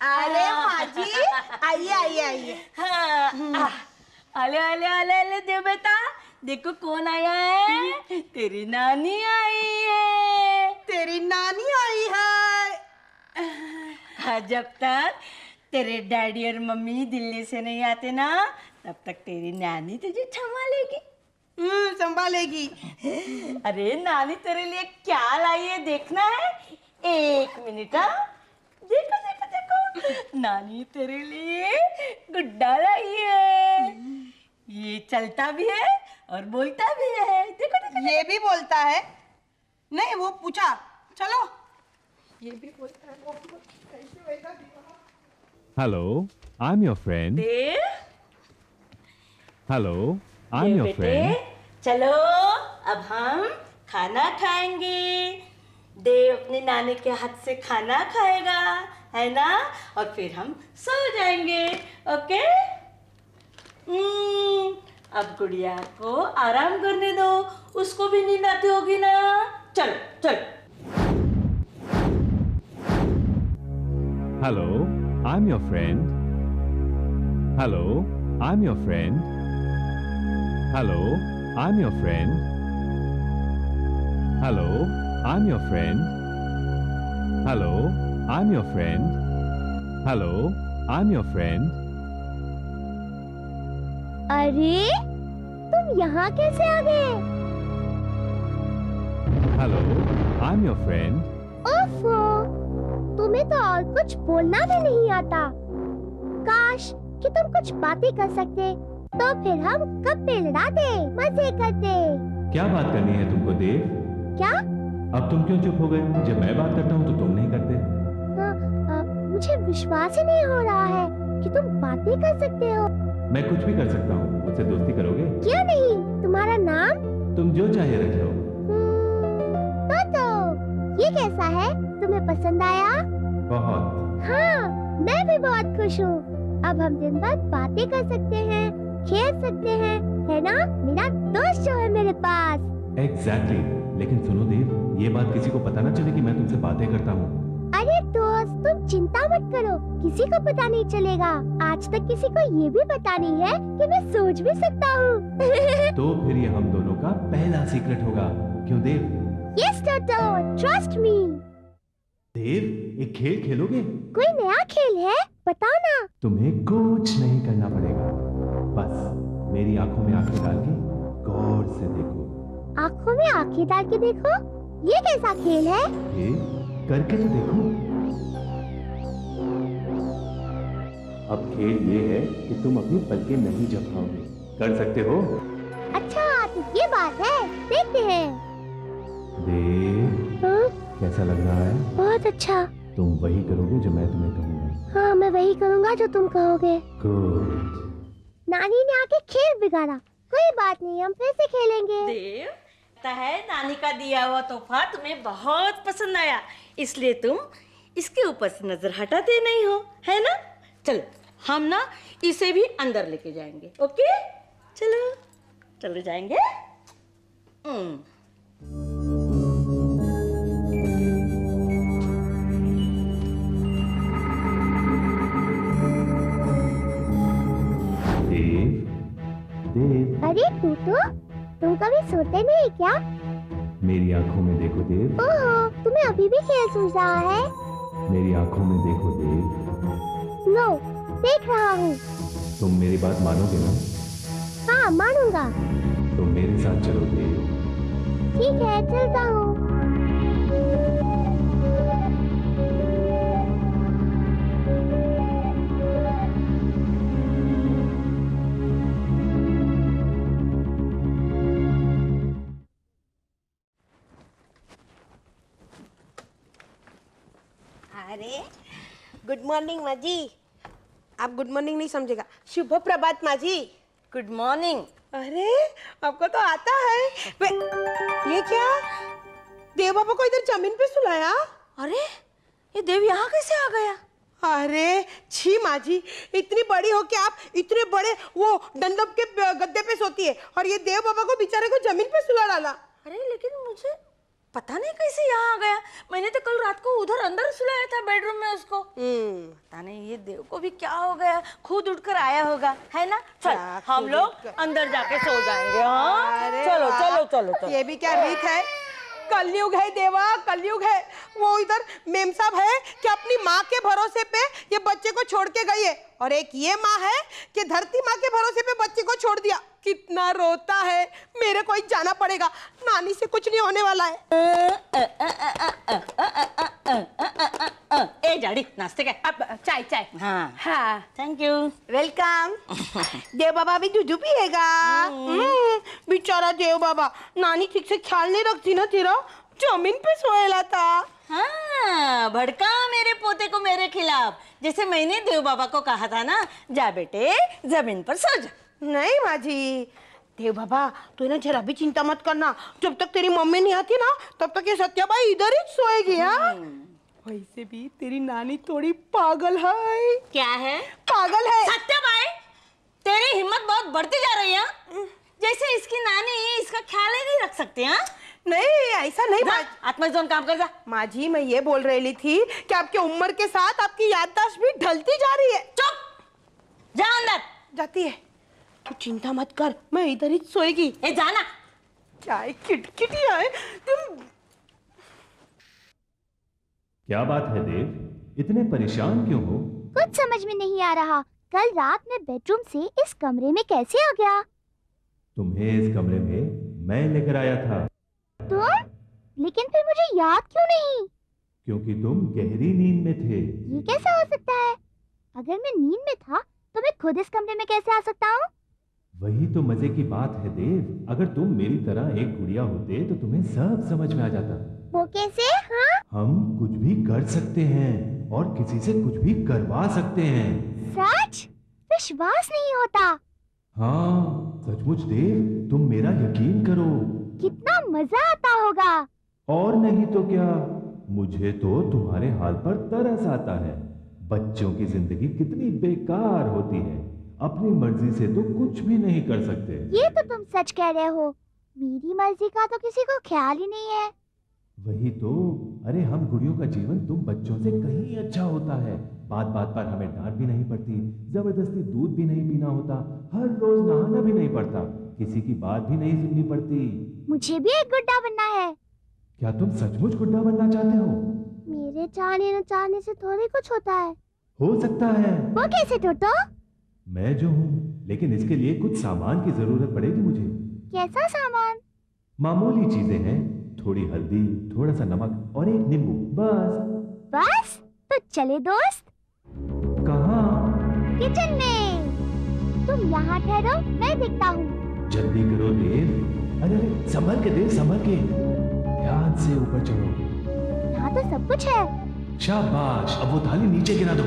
अरे माजी, आइए आइए आइए। हाँ, अले अले अले अले दे बेटा, देखो कौन आया है। तेरी नानी आई है। तेरी नानी आई है। हाँ, जब तक तेरे डैडी और मम्मी दिल्ली से नहीं आते ना, तब तक तेरी नानी तुझे संभालेगी। संभालेगी। अरे नानी तेरे लिए क्या लाई है देखना है? 1 मिनट। हाँ, देखो देखो देखो, नानी तेरे लिए गुड्डा लाई है। ये चलता भी है और बोलता भी है। देखो देखो, ये भी बोलता है। नहीं, वो पूछा चलो। ये भी बोलता है, वो भी बोलता है, ऐसे वैसा भी। Hello, I'm your friend. Dev, Hello, I'm your बेटे, friend. चलो अब हम खाना खाएंगे। देव अपनी नानी के हाथ से खाना खाएगा, है ना? और फिर हम सो जाएंगे। ओके? अब गुड़िया को आराम करने दो, उसको भी नींद आती होगी ना। चलो चलो। Hello, I'm your friend. Hello, I'm your friend. Hello, I'm your friend. Hello, I'm your friend. Hello, I'm your friend. Hello, I'm your friend. अरे तुम यहाँ कैसे आ गए? Hello, I'm your friend. ओफो, तुम्हें तो और कुछ बोलना भी नहीं आता। काश कि तुम कुछ बातें कर सकते, तो फिर हम गप्पे लड़ाते, मजे करते। क्या बात करनी है तुमको देव? क्या? अब तुम क्यों चुप हो गए? जब मैं बात करता हूँ तो तुम नहीं करते। मुझे विश्वास ही नहीं हो रहा है कि तुम बातें कर सकते हो। मैं कुछ भी कर सकता हूँ, मुझसे दोस्ती करोगे? क्यों नहीं? तुम्हारा नाम? तुम जो चाहे रख लो। तो ये कैसा है? तुम्हें पसंद आया? बहुत। हाँ, मैं भी बहुत खुश हूँ। अब हम दिन भर बातें कर सकते हैं, खेल सकते हैं, है ना? मेरा दोस्त जो है मेरे पास। Exactly. लेकिन सुनो देव, ये बात किसी को पता ना चले कि मैं तुमसे बातें करता हूँ। अरे दोस्त, तुम चिंता मत करो, किसी को पता नहीं चलेगा। आज तक किसी को ये भी पता नहीं है कि मैं सोच भी सकता हूँ। तो फिर ये हम दोनों का पहला सीक्रेट होगा, क्यों देव? यस टोटो, ट्रस्ट मी। देव, एक खेल खेलोगे? कोई नया खेल है? बताओ ना। तुम्हें कुछ नहीं करना पड़ेगा, बस मेरी आंखों में आंखें डाल के गौर से देखो। आंखों में आंखें डाल के देखो? ये कैसा खेल है? ये करके तो देखो। अब खेल ये है कि तुम अपनी पलकें नहीं झपकाओगे। कर सकते हो? अच्छा, तो ये बात है, देखते हैं। देव, हाँ? कैसा लग रहा है? बहुत अच्छा। तुम वही करोगे जो मैं तुम्हें कहूँगा। हाँ, मैं वही करूँगा जो तुम कहोगे। गुड। नानी ने आके खेल बिगाड़ा, कोई बात नहीं, हम फिर से खेलेंगे। देव, लगता है नानी का दिया हुआ तोहफा तुम्हें बहुत पसंद आया, इसलिए तुम इसके ऊपर से नजर हटाते नहीं हो, है ना? चलो हम ना इसे भी अंदर लेके जाएंगे। ओके, चलो चलो जाएंगे। देव, अरे टूटू, तुम कभी सोते नहीं क्या? मेरी आंखों में देखो देव। ओहो, तुम्हें अभी भी खेल सूझ रहा है? मेरी आंखों में देखो देव। लो, देख रहा हूँ। तुम मेरी बात मानोगे ना? हाँ, मानूंगा। तो मेरे साथ चलो देव। ठीक है, चलता हूँ। अरे गुड मॉर्निंग माँ जी। आप गुड मॉर्निंग नहीं समझेगा, शुभ प्रभात माँ जी। Good morning. अरे आपको तो आता है। ये क्या, देव बाबा को इधर जमीन पे सुलाया? अरे ये देव यहाँ कैसे आ गया? अरे छी माँ जी, इतनी बड़ी हो के आप इतने बड़े वो डंडब के गद्दे पे सोती है और ये देव बाबा को बेचारे को जमीन पे सुला डाला। अरे लेकिन पता नहीं कैसे यहाँ आ गया। मैंने तो कल रात को उधर अंदर सुलाया था बेडरूम में उसको। पता नहीं ये देव को भी क्या हो गया, खुद उठकर आया होगा, है ना। चल हम लोग अंदर जाके सो जाएंगे। हाँ चलो चलो चलो चलो। ये भी क्या रीत है? कलयुग है देवा, कलयुग है। वो इधर मेम साहब है कि अपनी माँ के भरोसे पे ये बच्चे को छोड़ के गई है, और एक ये माँ है कि धरती माँ के भरोसे पे बच्चे को छोड़ दिया। कितना रोता है। मेरे को ही जाना पड़ेगा, नानी से कुछ नहीं होने वाला है। ए जाड़ी नाश्ते का अब चाय चाय। हाँ हाँ थैंक यू। वेलकम। देव बाबा भी दूध पिएगा। बेचारा देव बाबा, नानी ठीक से ख्याल नहीं रखती ना तेरा, जमीन पे सोएला था। हाँ भड़का मेरे पोते को मेरे खिलाफ, जैसे मैंने देव बाबा को कहा था ना, जा बेटे जमीन पर सो जा। नहीं माँ जी, देव बाबा तू ना जरा भी चिंता मत करना, जब तक तेरी मम्मी नहीं आती ना तब तक ये सत्याबाई इधर ही सोएगी। हाँ वैसे भी तेरी नानी थोड़ी पागल है। क्या है? पागल है। सत्याबाई तेरी हिम्मत बहुत बढ़ती जा रही है, जैसे इसकी नानी इसका ख्याल ही नहीं रख सकती। हाँ नहीं ऐसा नहीं माँ। आत्मजोन काम कर जा। माँ जी मैं ये बोल रही थी कि आपकी उम्र के साथ आपकी याददाश्त भी ढलती जा रही है। चुप जा अंदर। जाती है, तू चिंता मत कर, मैं इधर ही सोएगी। ए जाना। क्या किटकिटी है तुम। क्या बात है देव, इतने परेशान क्यों हो? कुछ समझ में नहीं आ रहा, कल रात में बेडरूम से इस कमरे में कैसे आ गया? तुम्हें इस कमरे में मैं लेकर आया था। तुम? लेकिन फिर मुझे याद क्यों नहीं? क्योंकि तुम गहरी नींद में थे। ये कैसे हो सकता है? अगर मैं नींद में था तो मैं खुद इस कमरे में कैसे आ सकता हूँ? वही तो मजे की बात है देव, अगर तुम मेरी तरह एक गुड़िया होते तो तुम्हें सब समझ में आ जाता। वो कैसे? हाँ? हम कुछ भी कर सकते हैं और किसी से कुछ भी करवा सकते हैं। सच? विश्वास नहीं होता। हाँ सचमुच देव, तुम मेरा यकीन करो। कितना मजा आता होगा। और नहीं तो क्या, मुझे तो तुम्हारे हाल पर तरस आता है। बच्चों की जिंदगी कितनी बेकार होती है, अपनी मर्जी से तो कुछ भी नहीं कर सकते। ये तो तुम सच कह रहे हो, मेरी मर्जी का तो किसी को ख्याल ही नहीं है। वही तो, अरे हम गुड़ियों का जीवन तुम बच्चों से कहीं अच्छा होता है। बात बात पर हमें डांट भी नहीं पड़ती, जबरदस्ती दूध भी नहीं पीना होता, हर रोज नहाना भी नहीं पड़ता, किसी की बात भी नहीं सुननी पड़ती। मुझे भी एक गुड्डा बनना है। क्या तुम सचमुच गुड्डा बनना चाहते हो? मेरे चाहने न चाहने से थोड़ी कुछ होता है। हो सकता है। वो कैसे टोटो? मैं जो हूँ, लेकिन इसके लिए कुछ सामान की जरूरत पड़ेगी मुझे। कैसा सामान? मामूली चीजें हैं, थोड़ी हल्दी, थोड़ा सा नमक और एक नींबू, बस। बस? तो चले दोस्त। कहाँ? किचन में। तुम यहाँ ठहरो, मैं देखता हूँ। जल्दी करो देव। अरे अरे संभल के देव, संभल के, ध्यान से ऊपर चढ़ो। यहाँ तो सब कुछ है। शाबाश, अब वो थाली नीचे गिरा दो।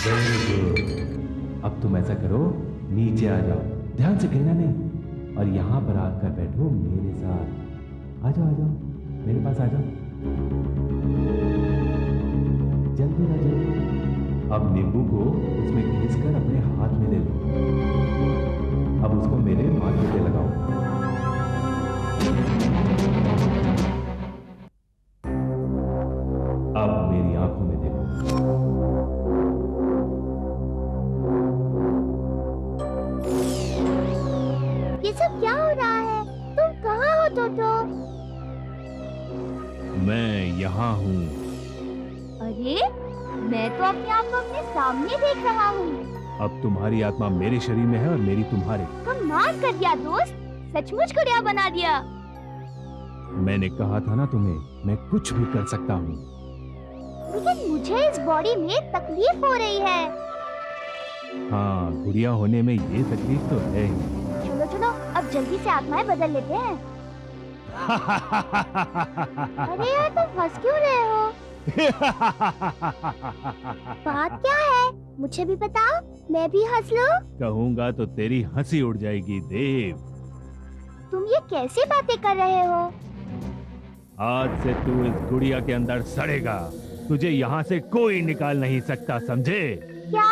Very good. अब तुम ऐसा करो, नीचे आ जाओ, ध्यान से गिरना नहीं, और यहाँ पर आकर बैठो मेरे साथ। आ जाओ आ जाओ, मेरे पास आ जाओ, जल्दी आ जाओ। अब नींबू को उसमें घिसकर अपने हाथ में ले लो। अब उसको मेरे माथे पे लगाओ। अब मेरी आंखों में देखो। ये सब क्या हो रहा है? तुम कहाँ हो टोटो? मैं यहाँ हूँ। अरे मैं तो अपने आप को अपने सामने देख रहा हूँ। अब तुम्हारी आत्मा मेरे शरीर में है और मेरी तुम्हारे। कमाल कर दिया दोस्त, सचमुच गुड़िया बना दिया। मैंने कहा था ना तुम्हें, मैं कुछ भी कर सकता हूँ। लेकिन मुझे इस बॉडी में तकलीफ हो रही है। हाँ, गुड़िया होने में ये तकलीफ तो है ही। चलो चलो अब जल्दी से आत्माएं बदल लेते हैं। अरे यार तुम हंस क्यों रहे हो? बात क्या है? मुझे भी बताओ, मैं भी हंस लूं। कहूँगा तो तेरी हंसी उड़ जाएगी देव। तुम ये कैसी बातें कर रहे हो? आज से तू इस गुड़िया के अंदर सड़ेगा, तुझे यहाँ से कोई निकाल नहीं सकता, समझे? क्या?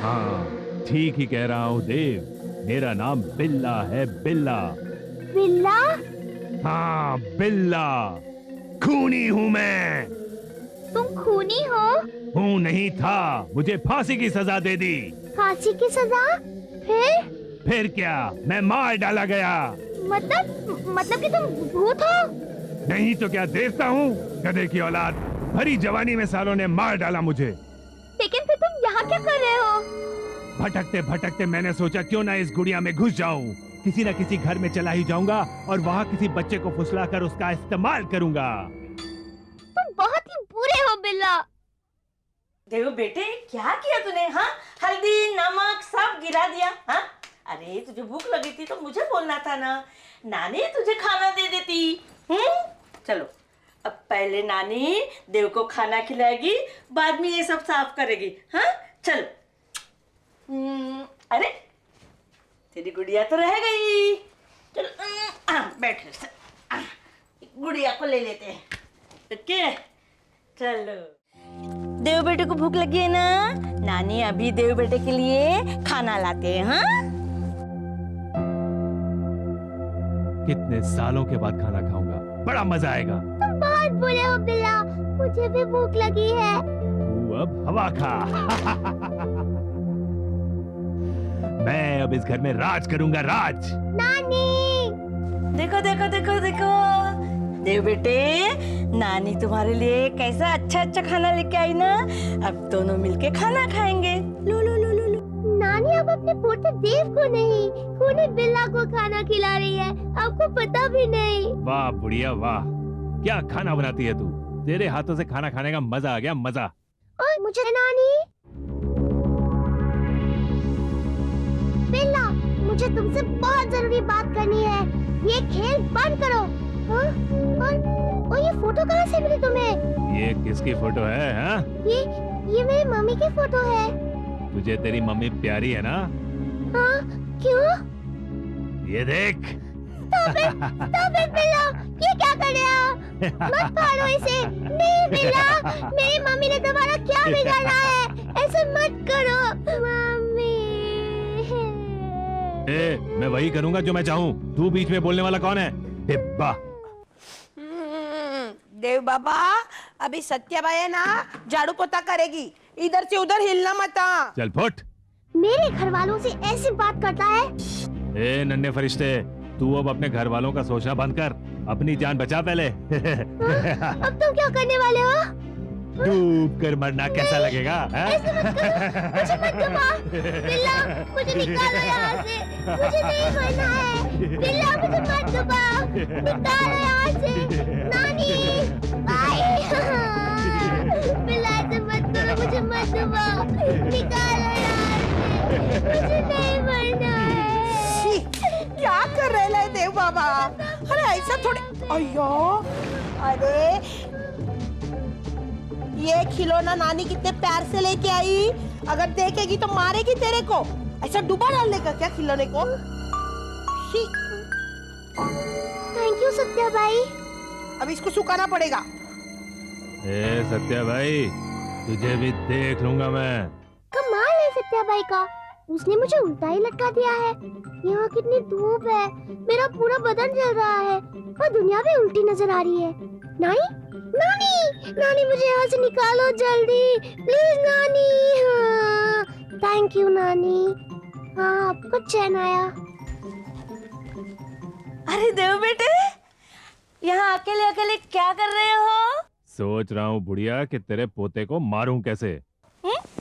हाँ ठीक ही कह रहा हूँ देव, मेरा नाम बिल्ला है, बिल्ला। बिल्ला? हाँ बिल्ला, खूनी हूँ मैं। तुम खूनी हो? हूँ नहीं था, मुझे फांसी की सजा दे दी। फांसी की सजा? फिर क्या, मैं मार डाला गया। मतलब कि तुम भूत हो? नहीं तो क्या देवता हूँ, गधे की औलाद। भरी जवानी में सालों ने मार डाला मुझे। लेकिन फिर तुम यहाँ क्या कर रहे हो? भटकते भटकते मैंने सोचा क्यों ना इस गुड़िया में घुस जाऊं। किसी न किसी घर में चला ही जाऊंगा और वहाँ किसी बच्चे को फुसलाकर उसका इस्तेमाल करूंगा। तुम बहुत ही बुरे हो बिल्ला। देव बेटे, क्या किया तूने? हाँ, हल्दी नमक सब गिरा दिया। हाँ, अरे तुझे भूख लगी थी तो मुझे बोलना था ना, नानी तुझे खाना दे देती। चलो, अब पहले नानी देव को खाना खिलाएगी, बाद में ये सब साफ करेगी। हाँ, चलो। अरे तेरी गुड़िया तो रह गई। चलो बैठ, गुड़िया को ले लेते हैं। ओके, चलो। देव बेटे को भूख लगी है ना, नानी अभी देव बेटे के लिए खाना लाते हैं। हाँ, कितने सालों के बाद खाना खाऊंगा, बड़ा मजा आएगा। तुम बहुत बुरे हो बिल्ला, मुझे भी भूख लगी है। तू अब हवा खा। मैं अब इस घर में राज करूंगा, राज। नानी! देखो देखो देखो देखो देव बेटे, नानी तुम्हारे लिए कैसा अच्छा अच्छा खाना लेके आई ना। अब दोनों मिलके खाना खाएंगे। लो लो लो लो लो। नानी अब अपने पोते देव को नहीं, खूनी बिल्ला को खाना खिला रही है। आपको पता भी नहीं। वाह बुढ़िया वाह, क्या खाना बनाती है तू। तेरे हाथों से खाना खाने का मजा आ गया, मजा। और मुझे नानी, बिल्ला, मुझे तुमसे बहुत जरूरी बात करनी है। ये खेल बंद करो। हाँ? और ये फोटो कहाँ से मिली तुम्हें? ये किसकी फोटो है? हाँ? ये मेरी मम्मी की फोटो है। तुझे तेरी मम्मी प्यारी है ना? हाँ, क्यों? ये देख। Stop it, बिल्ला, ये क्या कर रहे हो? मत फाड़ो इसे। नहीं बिल्ला, मेरी मम्मी ने तुम्हारा क्या बिगाड़ा है? ऐसे मत करो, मम्मी। मैं वही करूंगा जो मैं चाहूँ। तू बीच में बोलने वाला कौन है? डिब्बा। देव बाबा, अभी सत्याबाई है ना, झाड़ू पोता करेगी। इधर से उधर हिलना मत। चल फुट। मेरे घर वालों से ऐसी बात करता है? ए नन्हे फरिश्ते, तू अब अपने घर वालों का सोचना बंद कर, अपनी जान बचा पहले। अब तुम क्या करने वाले हो? डूब कर मरना कैसा लगेगा? ऐसे मत करो, मुझे मत दबाओ। बिल्ला, मुझे निकालो यहाँ से। मुझे नहीं मरना है। बिल्ला, मुझे मत दबाओ। निकालो यहाँ से। नानी, बाय। बिल्ला, ऐसे मत करो, मुझे मत दबाओ। निकालो यहाँ से। मुझे नहीं मरना है। क्या कर रहे है देव बाबा? अरे ऐसा थोड़े। अयो, अरे ये खिलौना नानी कितने प्यार से लेके आई। अगर देखेगी तो मारेगी तेरे को। ऐसा डुबा डालने का क्या खिलौने को? Thank you Satyabai. अब इसको सुखाना पड़ेगा। ए सत्या भाई, तुझे भी देख लूंगा मैं। कमाल है सत्याबाई का, उसने मुझे उल्टा ही लटका दिया है। यहाँ कितनी धूप है, मेरा पूरा बदन जल रहा है और दुनिया भी उल्टी नजर आ रही है। नानी, नानी, नानी, मुझे यहाँ से निकालो जल्दी, प्लीज नानी। हाँ, थैंक यू नानी। हाँ, आपको चैन आया। अरे देव बेटे, यहाँ अकेले अकेले क्या कर रहे हो? सोच रहा हूँ बुढ़िया कि तेरे पोते को मारूं कैसे।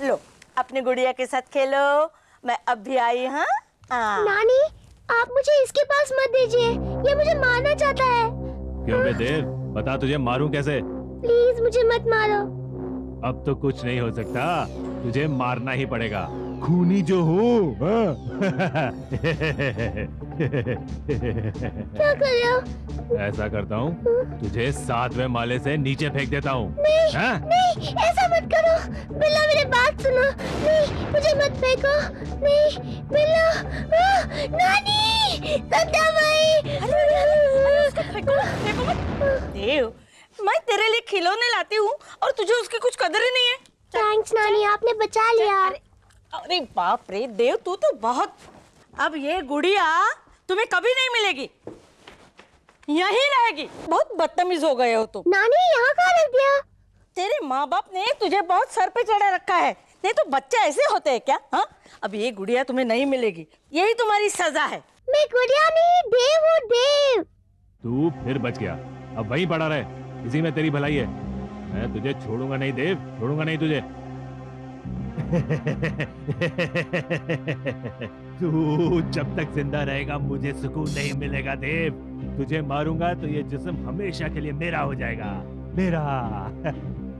लो, अपनी गुड़िया के साथ खेलो। मैं अब भी आई। हाँ, नानी, आप मुझे इसके पास मत दीजिए, ये मुझे मारना चाहता है। क्यों बे देव, बता तुझे मारूं कैसे? प्लीज मुझे मत मारो। अब तो कुछ नहीं हो सकता, तुझे मारना ही पड़ेगा, खूनी जो हूँ। क्या कर रहे हो? ऐसा करता हूँ, तुझे 7वें माले से नीचे फेंक देता हूँ। नहीं, नहीं, ऐसा मत करो। बिल्ला, मेरी बात सुनो। नहीं, मुझे मत फेंको। नहीं, बिल्ला। नानी, सत्याबाई। देव, मैं तेरे लिए खिलौने लाती हूँ और तुझे उसकी कुछ कदर ही नहीं है। थैंक्स नानी, आपने बचा लिया। अरे बाप रे देव, तू तो बहुत। अब ये गुड़िया तुम्हें कभी नहीं मिलेगी। यहीं रहेगी। बहुत बदतमीज हो गए हो तुम। नानी यहाँ कहाँ रख दिया? तेरे माँ बाप ने तुझे बहुत सर पे चढ़ा रखा है, नहीं तो बच्चे ऐसे होते हैं क्या? हाँ, अब ये गुड़िया तुम्हें नहीं मिलेगी, यही तुम्हारी सजा है। मैं गुड़िया नहीं, देव हूँ, देव। तू फिर बच गया, अब वहीं पड़ा रहे, इसी में तेरी भलाई है। मैं तुझे छोड़ूंगा नहीं देव, छोड़ूंगा नहीं तुझे। तू जब तक जिंदा रहेगा मुझे सुकून नहीं मिलेगा देव। तुझे मारूंगा तो ये जिस्म हमेशा के लिए मेरा हो जाएगा, मेरा।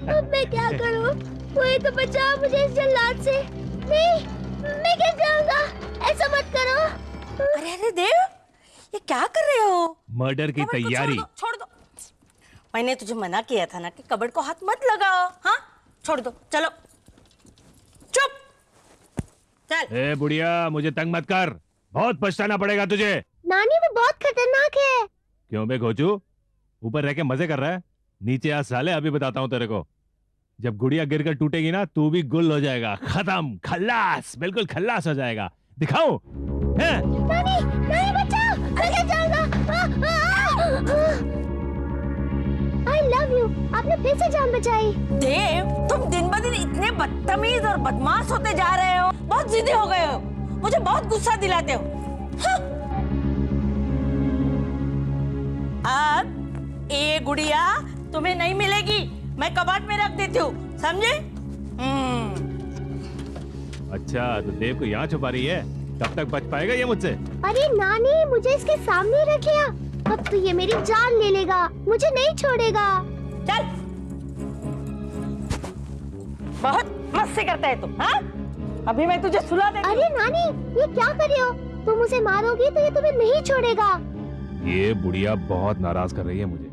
अब मैं क्या करूँ? कोई तो बचाओ मुझे इस जल्लाद से। नहीं, मैं क्या जाऊंगा, ऐसा मत करो। अरे अरे देव, ये क्या कर रहे हो? मर्डर की कबर्ड को तैयारी। छोड़ दो। मैंने तुझे मना किया था ना कि कबर्ड को हाथ मत लगाओ। हाँ, छोड़ दो, चलो चुप चल। ए बुढ़िया, मुझे तंग मत कर, बहुत पछताना पड़ेगा तुझे। नानी वो बहुत खतरनाक है। क्यों बे घोचू, ऊपर रह के मजे कर रहा है? नीचे आ साले, अभी बताता हूँ तेरे को। जब गुड़िया गिरकर टूटेगी ना, तू भी गुल हो जाएगा, खत्म, खल्लास, बिल्कुल खल्लास हो जाएगा। दिखाऊं? हैं? नानी, नानी बचाओ, मैं क्या जाऊंगा। I love you, आपने फिर से जान बचाई। देव, तुम दिन ब दिन इतने बदतमीज और बदमाश होते जा रहे हो, बहुत जिद्दी हो गए हो, मुझे बहुत गुस्सा दिलाते हो। हाँ। अब ये गुड़िया तुम्हें नहीं मिलेगी, मैं कबाड़ में रख देती हूँ, समझे? अच्छा, तो देव को यहाँ छुपा रही है, कब तक बच पाएगा ये मुझसे? अरे नानी, मुझे इसके सामने रख लिया, अब तो ये मेरी जान ले लेगा, मुझे नहीं छोड़ेगा। चल, बहुत मस्ती करता है तुम। हाँ, अभी मैं तुझे सुला देती हूँ। अरे नानी, ये क्या कर रही हो? तुम उसे मारोगी तो ये तुम्हें नहीं छोड़ेगा। ये बुढ़िया बहुत नाराज कर रही है मुझे।